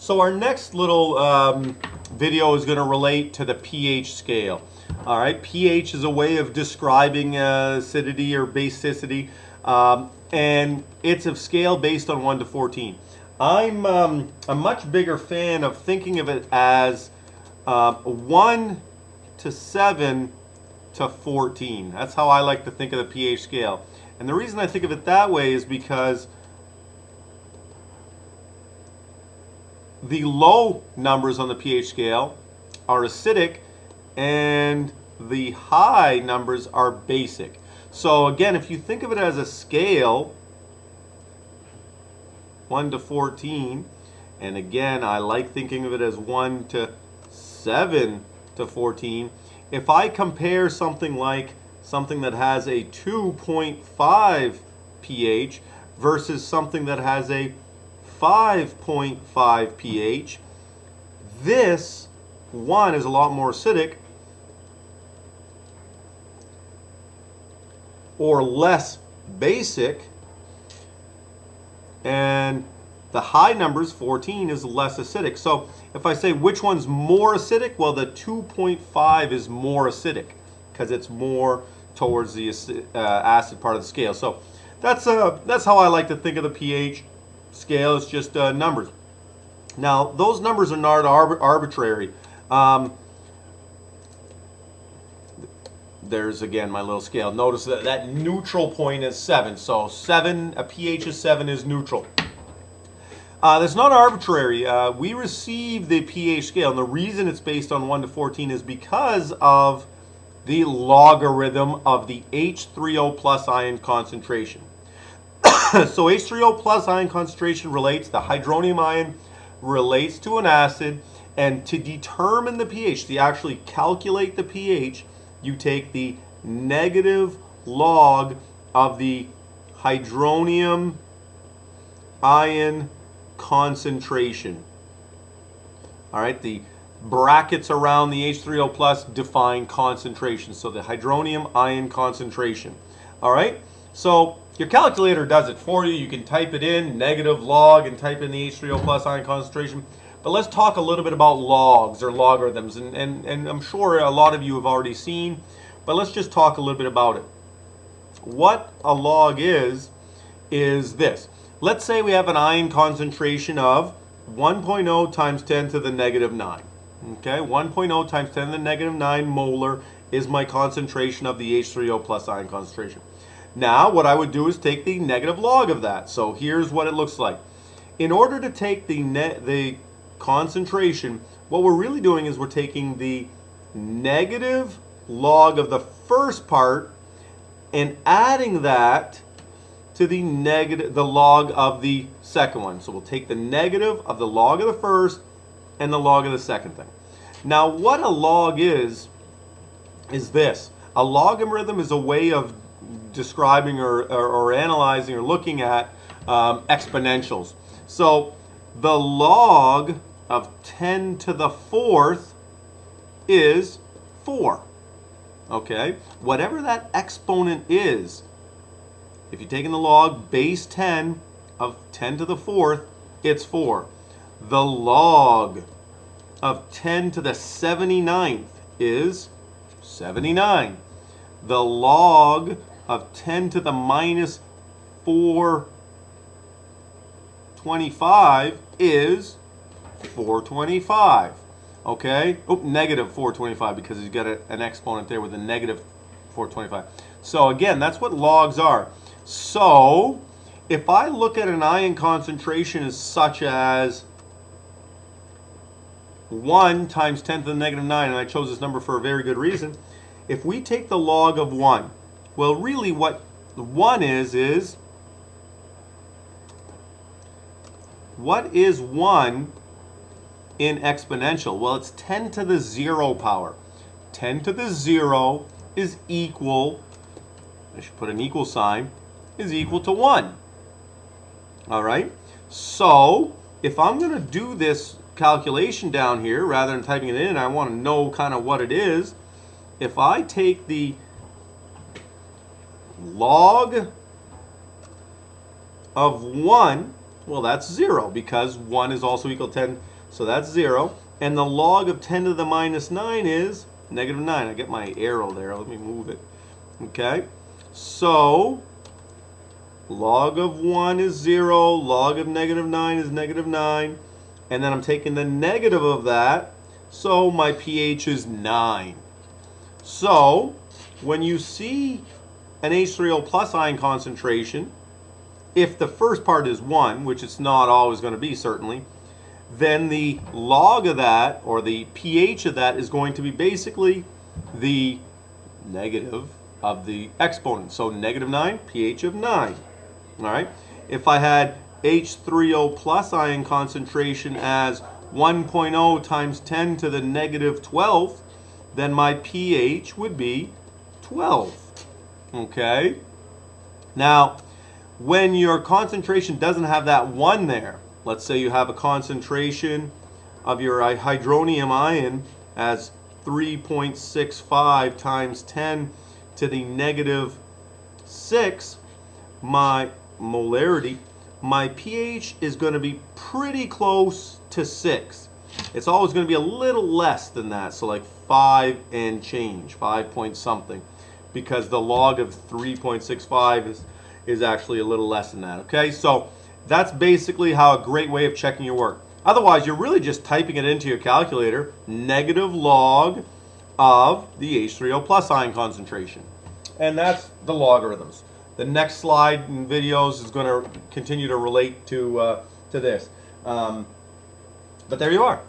So our next little video is going to relate to the pH scale. All right, pH is a way of describing acidity or basicity, and it's a scale based on 1 to 14. I'm a much bigger fan of thinking of it as 1 to 7 to 14. That's how I like to think of the pH scale. And the reason I think of it that way is because the low numbers on the pH scale are acidic and the high numbers are basic. So again, if you think of it as a scale, 1 to 14, and again, I like thinking of it as 1 to 7 to 14. If I compare something like something that has a 2.5 pH versus something that has a 5.5 pH, this one is a lot more acidic or less basic, and the high numbers, 14, is less acidic. So if I say which one's more acidic, well, the 2.5 is more acidic because it's more towards the acid part of the scale. So that's how I like to think of the pH scale. It's just numbers. Now, those numbers are not arbitrary. There's again my little scale. Notice that that neutral point is 7. So 7, a pH of 7 is neutral. That's not arbitrary. We receive the pH scale, and the reason it's based on 1 to 14 is because of the logarithm of the H3O plus ion concentration. So H3O plus ion concentration relates, the hydronium ion relates to an acid, and to determine the pH, to actually calculate the pH, you take the negative log of the hydronium ion concentration. All right, the brackets around the H3O plus define concentration, so the hydronium ion concentration. All right, so your calculator does it for you. You can type it in, negative log, and type in the H3O plus ion concentration. But let's talk a little bit about logs or logarithms, and I'm sure a lot of you have already seen, but let's just talk a little bit about it. What a log is this. Let's say we have an ion concentration of 1.0 times 10 to the negative 9. Okay, 1.0 times 10 to the negative 9 molar is my concentration of the H3O plus ion concentration. Now, what I would do is take the negative log of that. So here's what it looks like. In order to take the concentration, what we're really doing is we're taking the negative log of the first part and adding that to the log of the second one. So we'll take the negative of the log of the first and the log of the second thing. Now, what a log is this. A logarithm is a way of describing or analyzing or looking at exponentials. So the log of 10 to the 4th is 4. Okay? Whatever that exponent is, if you're taking the log base 10 of 10 to the 4th, it's 4. The log of 10 to the 79th is 79. The log of 10 to the minus 425 is 425. Okay? Oh, negative 425 because you've got an exponent there with a negative 425. So again, that's what logs are. So if I look at an ion concentration as such as 1 times 10 to the negative 9, and I chose this number for a very good reason, if we take the log of 1, well, really what 1 is what is 1 in exponential? Well, it's 10 to the 0 power. 10 to the 0 is equal, I should put an equal sign, is equal to 1. All right? So if I'm going to do this calculation down here, rather than typing it in, I want to know kind of what it is. If I take the log of 1, well, that's 0 because 1 is also equal to 10 So that's 0. And the log of 10 to the minus 9 is negative 9. I get my arrow there. Let me move it. Okay. So log of 1 is 0. Log of negative 9 is negative 9. And then I'm taking the negative of that. So my pH is 9. So when you see an H3O plus ion concentration, if the first part is 1, which it's not always going to be certainly, then the log of that, or the pH of that, is going to be basically the negative of the exponent. So negative 9, pH of 9. All right. If I had H3O plus ion concentration as 1.0 times 10 to the negative 12th, then my pH would be 12. Okay. Now, when your concentration doesn't have that 1 there, let's say you have a concentration of your hydronium ion as 3.65 times 10 to the negative 6, my molarity, my pH is going to be pretty close to 6. It's always going to be a little less than that, so like 5 and change, 5 point something, because the log of 3.65 is actually a little less than that. Okay, so that's basically how a great way of checking your work. Otherwise, you're really just typing it into your calculator, negative log of the H3O plus ion concentration. And that's the logarithms. The next slide in videos is going to continue to relate to this. But there you are.